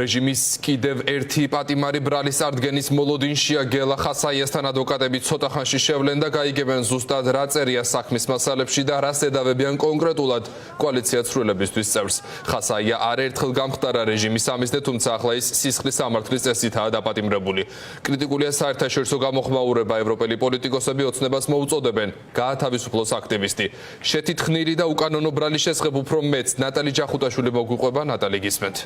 რეჟიმის კიდევ ერთი პატიმარი ბრალის წარდგენის მოლოდინშია გელა ხასაიასთან ადვოკატები ცოტა ხანში შევლენ და გაიგებენ ზუსტად რა წერია საქმის მასალებში და რას ედავებიან კონკრეტულად კოალიცია ცვლილებისთვის წევრს. ხასაია არაერთხელ გამხდარა რეჟიმის სამიზნე, თუმცა ახლა ის სისხლის სამართლის წესითაა დაპატიმრებული. კრიტიკულია საერთაშორისო გამოხმაურება, ევროპელი პოლიტიკოსები ოცნებას მოუწოდებენ გაათავისუფლოს აქტივისტი. შეთითხნილი და უკანონო ბრალის შესახებ უფრო მეც ნატალი ჯახუტაშვილი მოგვიყვება. ნატალი, გისმენთ.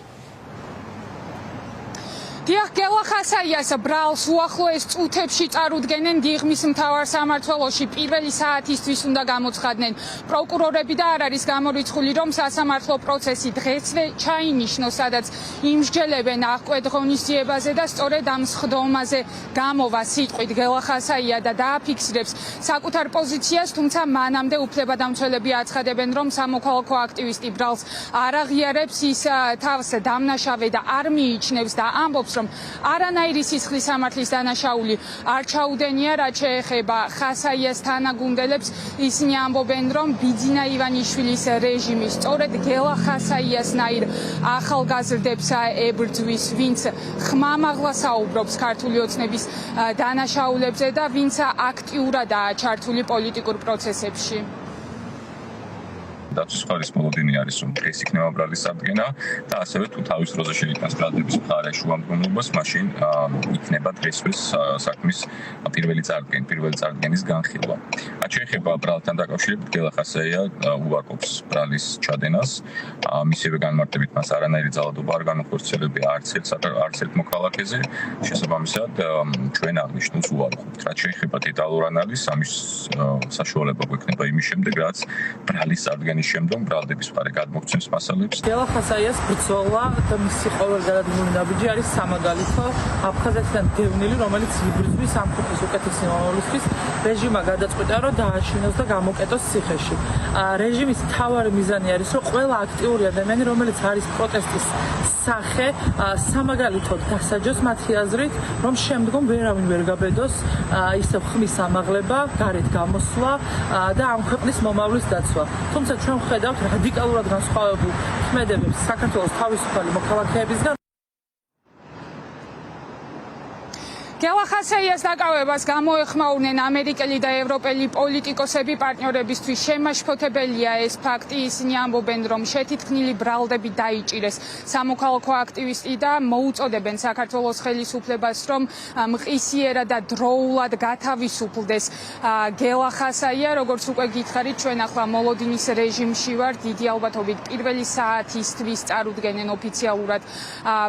დიახ, გელა ხასაიას ბრალს უახლოეს წუთებში წარუდგენენ დიღმის მთავარ სამმართველოში. პირველი საათისთვის უნდა გამოცხადდნენ პროკურორები და არ არის გამორიცხული, რომ სასამართლო პროცესი დღესვე ჩაინიშნოს, სადაც იმსჯელებენ აღკვეთ ღონისძიებაზე და სწორედ ამ სხდომაზე გამოვა სიტყვით გელა ხასაია და დააფიქსირებს საკუთარ პოზიციას, თუმცა მანამდე უფლებადამცველები აცხადებენ, რომ სამოქალაქო აქტივისტი ბრალს არ აღიარებს, ის თავს დამნაშავე და არ მიიჩნევს და ამბობს, რომ არანაირი სისხლის სამართლის დანაშაული არ ჩაუდენია, რაც შეეხება ხასაიას თანაგუნდელებს. ისინი ამბობენ, რომ ბიძინა ივანიშვილის რეჟიმი სწორედ გელა ხასაიასნაირ ახალგაზრდებს ებრძვის, ვინც ხმამაღლა საუბრობს ქართული ოცნების დანაშაულებზე და ვინც აქტიურადაა ჩართული პოლიტიკურ პროცესებში. დაცვის მოლოდინი არის, რომ დღეს იქნება ბრალის წარდგენა და ასევე თუ თავის დროზე შეიტანს ბრალდების მხარე შუამდგომლობას, მაშინ იქნება დღესვე საქმის პირველი წარდგენის განხილვა. რაც შეეხება ბრალთან დაკავშირებით, გელა ხასაია უარყოფს ბრალის ჩადენას. მისივე განმარტებით მას არანაირი ძალადობა არ განუხორციელებია არც ერთ მოქალაქეზე. შესაბამისად, ჩვენ აღნიშნულს უარყოფთ. რაც შეეხება დეტალურ ანალიზს, ამის საშუალება გვექნება იმის შემდეგ, რაც ბრალის წარდგენის შემდგომ ბრალდების მხარე გადმოგცემს მასალებს. გელა ხასაიას ბრძოლა და მისი ყოველდღიურადღირებული ნაბიჯი არის სამაგალითო აფხაზეთიდან დევნილი, რომელიც იბრძვის ამ ქვეყნის უკეთესი მომავლისთვის. რეჟიმმა გადაწყვიტა, რომ დააშინოს და გამოკეტოს ციხეში. რეჟიმის მთავარი მიზანი არის, რომ ყველა აქტიური ადამიანი, რომელიც არის პროტესტის სახე, სამაგალითოდ დასაჯოს მათი აზრით, რომ შემდგომ ვერავინ ვერ გაბედოს ისევ ხმის ამაღლება, გარეთ გამოსვლა და ამ ქვეყნის მომავლის დაცვა. თუმცა ჩვენ ვხედავთ რადიკალურად განსხვავებულ ქმედებებს საქართველოს თავისუფალი მოქალაქეებისგან. გელა ხასაიას დაკავებას გამოეხმაურნენ ამერიკელი და ევროპელი პოლიტიკოსები. პარტნიორებისთვის შემაშფოთებელია ეს ფაქტი. ისინი ამბობენ, რომ შეთითხნილი ბრალდები დაიჭირეს სამოქალაქო აქტივისტი და მოუწოდებენ საქართველოს ხელისუფლებას, რომ მყისიერად და დროულად გათავისუფლდეს გელა ხასაია. როგორც უკვე გითხარით, ჩვენ ახლა მოლოდინის რეჟიმში ვართ. დიდი ალბათობით პირველი საათისთვის წარუდგენენ ოფიციალურად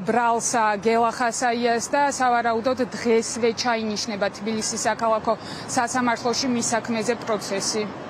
ბრალს გელა ხასაიას და სავარაუდოდ დღესვე ჩაინიშნება თბილისის საქალაქო სასამართლოში მის საქმეზე პროცესი.